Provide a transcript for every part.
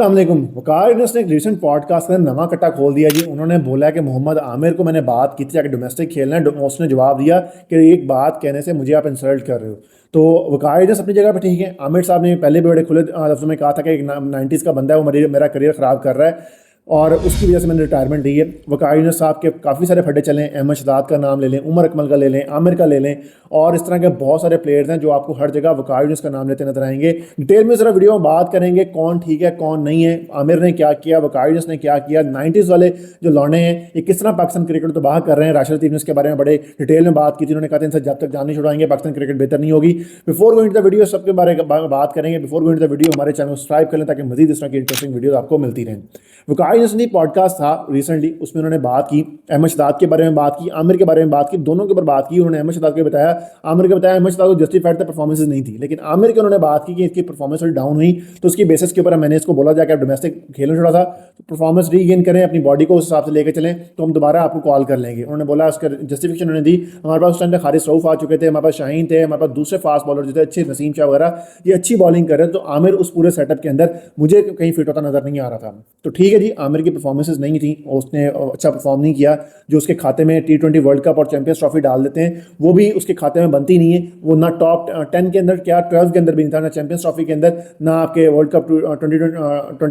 अस्सलाम वकार यूनुस ने एक रिसेंट पॉडकास्ट में नवा कट्टा खोल दिया जी। उन्होंने बोला कि मोहम्मद आमिर को मैंने बात की थी जाके डोमेस्टिक खेलना है। उसने जवाब दिया कि एक बात कहने से मुझे आप इंसल्ट कर रहे हो। तो वकार यूनुस अपनी जगह पर ठीक है। आमिर साहब ने पहले भी बड़े खुले लफ्ज़ों में कहा था कि एक 90s का बंदा है, वो मेरा करियर ख़राब कर रहा है और उसकी वजह से मैंने रिटायरमेंट ली है। वकार यूनुस साहब के काफ़ी सारे फड्डे चले हैं। अहमद शहजाद का नाम ले लें, उमर अकमल का ले लें, आमिर का ले लें, और इस तरह के बहुत सारे प्लेयर्स हैं जो आपको हर जगह वकार यूनुस का नाम लेते नजर आएंगे। डिटेल में ज़रा वीडियो में बात करेंगे कौन ठीक है कौन नहीं है, आमिर ने क्या किया, वकार यूनुस ने क्या किया, 90s वाले जो लौंडे हैं ये किस तरह पाकिस्तान क्रिकेट को तबाह कर रहे हैं। राशिद लतीफ़ ने इसके बारे में बड़े डिटेल में बात की थी। उन्होंने कहा था इनसे जब तक जान नहीं छुड़ाएंगे पाकिस्तान क्रिकेट बेहतर नहीं होगी। Before going to the video सबके बारे में बात करेंगे। Before going to the video हमारे चैनल को सब्सक्राइब कर लें ताकि मजीद इस तरह की इंटरेस्टिंग वीडियो आपको मिलती रहें। वकार यूनुस ने पॉडकास्ट था रिसेंटली, उसमें उन्होंने बात की, अहमद शहजाद के बारे में बात की, आमिर के बारे में बात की, दोनों के ऊपर बात की। उन्होंने अहमद शहजाद को बताया, आमिर को बताया अहमद शहजाद को जस्टिफाइड था परफॉर्मेंसेज नहीं थी, लेकिन आमिर की उन्होंने बात की कि इसकी परफॉर्मेंस थोड़ी डाउन हुई तो उसकी बेसिस के ऊपर मैंने इसको बोला जाकर आप डोमेस्टिक खेलना छोड़ा था, तो परफॉर्मेंस रीगेन करें, अपनी बॉडी को उस हिसाब से लेकर चलें तो हम दोबारा आपको कॉल कर लेंगे। उन्होंने बोला, उसका जस्टिफिकेशन उन्होंने दी। हमारे पास उस टाइम पे हारिस रऊफ आ चुके थे, हमारे पास शाहीन थे, हमारे पास दूसरे फास्ट बॉलर जो थे अच्छे, नसीम शाह वगैरह, ये अच्छी बॉलिंग कर रहे थे। तो आमिर उस पूरे सेटअप के अंदर मुझे कहीं फिट होता नजर नहीं आ रहा था। तो ठीक है जी, आमिर की परफॉर्मेंसेज नहीं थी, उसने अच्छा परफॉर्म नहीं किया। जो उसके खाते में T20 वर्ल्ड कप और चैंपियंस ट्रॉफी डाल देते हैं वो भी उसके खाते में बनती नहीं है। वो ना टॉप 10 के अंदर, क्या 12 के अंदर भी नहीं था, ना चैंपियंस ट्रॉफी के अंदर, ना आपके वर्ल्ड कप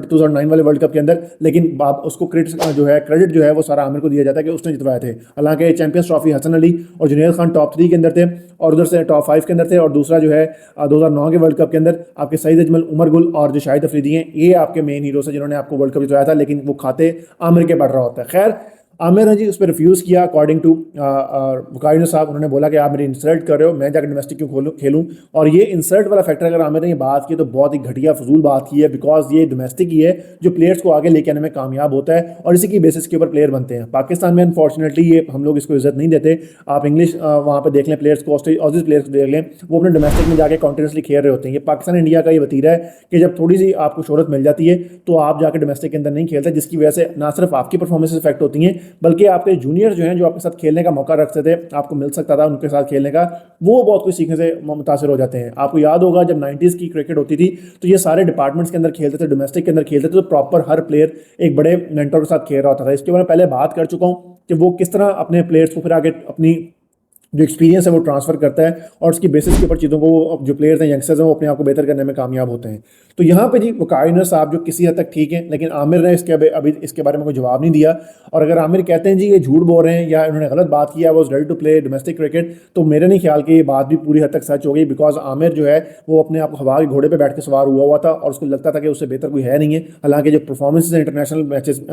2009 वाले वर्ल्ड कप के अंदर। लेकिन उसको क्रेडिट जो है वो सारा आमिर को दिया जाता है कि उसने जितवाए थे। हालांकि चैंपियंस ट्रॉफी हसन अली और जुनैद खान टॉप 3 के अंदर थे और उधर से टॉप 5 के अंदर थे, और दूसरा जो है 2009 के वर्ल्ड कप के अंदर आपके सईद अजमल, उमर गुल और जो शाहिद अफरीदी हैं, ये आपके मेन हीरोज हैं जिन्होंने आपको वर्ल्ड कप जितवाया था। लेकिन वो खाते आमिर के बढ़ रहा होता है। खैर, आमिर ने जी उस पर रिफ्यूज़ किया अकॉर्डिंग टू वकार यूनुस साहब। उन्होंने बोला कि आप मेरी इंसल्ट कर रहे हो, मैं जाकर डोमेस्टिक क्यों खेलूं। और ये इंसल्ट वाला फैक्टर अगर आमिर ने ये बात की तो बहुत ही घटिया फजूल बात की है, बिकॉज ये डोमेस्टिक ही है जो प्लेयर्स को आगे लेके आने में कामयाब होता है और इसी की बेसिस के ऊपर प्लेयर बनते हैं। पाकिस्तान में अनफॉर्चुनेटली ये हम लोग इसको इज्जत नहीं देते। आप इंग्लिश वहाँ पर देख लें प्लेयर्स को, ऑस्ट्रेलियन प्लेयर्स को देख लें, वो अपने डोमेस्टिक में जाकर कॉन्टिन्यूसली खेल रहे होते हैं। ये पाकिस्तान इंडिया का ये वतीरा है कि जब थोड़ी सी आपको शोहरत मिल जाती है तो आप जाकर डोमेस्टिक के अंदर नहीं खेलते, जिसकी वजह से ना सिर्फ आपकी परफॉर्मेंस इफेक्ट होती हैं बल्कि आपके जूनियर जो हैं, जो आपके साथ खेलने का मौका रखते थे, आपको मिल सकता था उनके साथ खेलने का, वो बहुत कुछ सीखने से मुतासिर हो जाते हैं। आपको याद होगा जब 90s की क्रिकेट होती थी तो ये सारे डिपार्टमेंट्स के अंदर खेलते थे, डोमेस्टिक के अंदर खेलते थे, तो प्रॉपर हर प्लेयर एक बड़े मेंटर के साथ खेल रहा होता था। इसके बारे में पहले बात कर चुका हूँ कि वो किस तरह अपने प्लेयर्स को फिर आगे अपनी जो एक्सपीरियंस है वो ट्रांसफर करता है और उसकी बेसिस के ऊपर चीज़ों को, जो प्लेयर्स हैं, यंगस्टर्स हैं, वो अपने आप को बेहतर करने में कामयाब होते हैं। तो यहाँ पे जी वकार यूनुस साहब जो किसी हद तक ठीक है, लेकिन आमिर ने अभी इसके बारे में कोई जवाब नहीं दिया। और अगर आमिर कहते हैं जी ये झूठ बोल रहे हैं या इन्होंने गलत बात किया, was ready to play domestic cricket, तो मेरे नहीं ख्याल कि ये बात भी पूरी हद तक सच हो गई। बिकॉज आमिर जो है वो अपने आप को हवा के घोड़े पर बैठ के सवार हुआ था और उसको लगता था कि उससे बेहतर कोई है नहीं है। हालांकि जो परफॉर्मेंसेज हैं इंटरनेशनल मैचेस,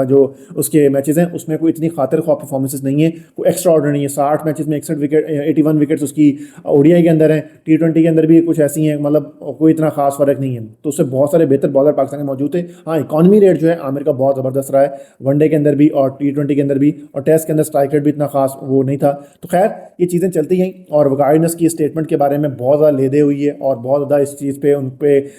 जो उसके मैचेस हैं, उसमें कोई इतनी खातिर ख्वाह परफॉर्मेंसेज नहीं है, कोई एक्स्ट्रा ऑर्डिनरी है। 60 मैचेस में 61 विकेट, 81 विकेट्स उसकी ओडीआई के अंदर हैं, T20 के अंदर भी कुछ ऐसी हैं, मतलब कोई इतना खास फर्क नहीं है। तो उससे बहुत सारे बेहतर बॉलर पाकिस्तान में मौजूद थे। हाँ, इकॉनमी रेट जो है आमिर का बहुत ज़बरदस्त रहा है, वनडे के अंदर भी और T20 के अंदर भी, और टेस्ट के अंदर स्ट्राइक रेट भी इतना खास वो नहीं था। तो खैर ये चीज़ें चलती हैं और वकार यूनुस की स्टेटमेंट के बारे में बहुत ज़्यादा लेदे हुई है और बहुत ज़्यादा इस चीज़ पर उन पर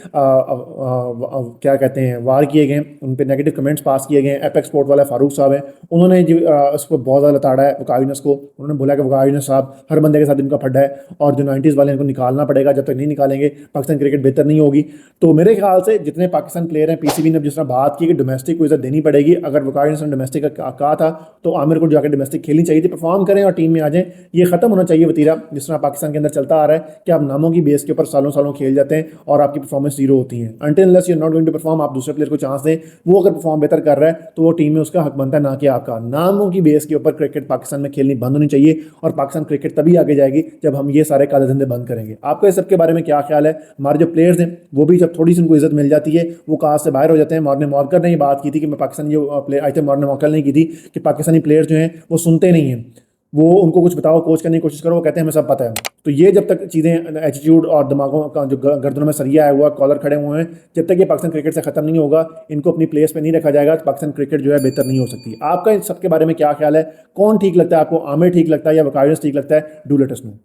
क्या कहते हैं वार किए गए, उन पर नेगेटिव कमेंट्स पास किए गए। एपेक्स स्पोर्ट वाला फारूक साहब हैं, उन्होंने जो उसको बहुत ज़्यादा लताड़ा है वकार यूनुस को। उन्होंने बोला कि वकार यूनुस साहब हर बंदे के साथ इनका फड्डा है और जो 90s वाले इनको निकालना पड़ेगा, जब तक नहीं निकालेंगे पाकिस्तान क्रिकेट बेहतर नहीं होगी। तो मेरे ख्याल से जितने पाकिस्तान प्लेयर हैं, पीसीबी ने जिस तरह बात की कि डोमेस्टिक को इज्जत देनी पड़ेगी, अगर वकार यूनुस ने डोमेस्टिक का कहा था तो आमिर को जाकर डोमेस्टिक खेलनी चाहिए थी, परफॉर्म करें और टीम में आ जाएं। ये खत्म होना चाहिए वतीरा जिस तरह पाकिस्तान के अंदर चलता आ रहा है कि आप नामों की बेस के ऊपर सालों सालों खेल जाते हैं और आपकी परफॉर्मेंस जीरो होती है। Until unless you are not going to perform, आप दूसरे प्लेयर को चांस दें, वो अगर परफॉर्म बेहतर कर रहा है तो वो टीम में उसका हक बनता है, ना कि आपका। नामों की बेस के ऊपर क्रिकेट पाकिस्तान में खेलनी बंद होनी चाहिए और पाकिस्तान क्रिकेट तभी आगे जाएगी जब हम ये सारे काले धंधे बंद करेंगे। आपका इस सब के बारे में क्या ख्याल है? हमारे जो प्लेयर्स हैं वो भी जब थोड़ी सी उनको इज्जत मिल जाती है वो कहा से बाहर हो जाते हैं। मॉर्ने मॉर्कर ने ये बात की थी कि मैं पाकिस्तानी जो प्लेयर आई थे, मॉर्ने मॉर्कर ने की थी कि पाकिस्तानी प्लेयर्स जो हैं वो सुनते नहीं हैं, वो उनको कुछ बताओ, कोच करने की कोशिश करो, वो कहते हैं हमें सब पता है। तो ये जब तक चीज़ें, एटीट्यूड और दिमागों का जो गर्दनों में सरिया आया हुआ, कॉलर खड़े हुए हैं, जब तक ये पाकिस्तान क्रिकेट से खत्म नहीं होगा, इनको अपनी प्लेस पे नहीं रखा जाएगा तो पाकिस्तान क्रिकेट जो है बेहतर नहीं हो सकती। आपका इन सब के बारे में क्या ख्याल है? कौन ठीक लगता है आपको? आमिर ठीक लगता है या वकार यूनुस ठीक लगता है? Do let us know.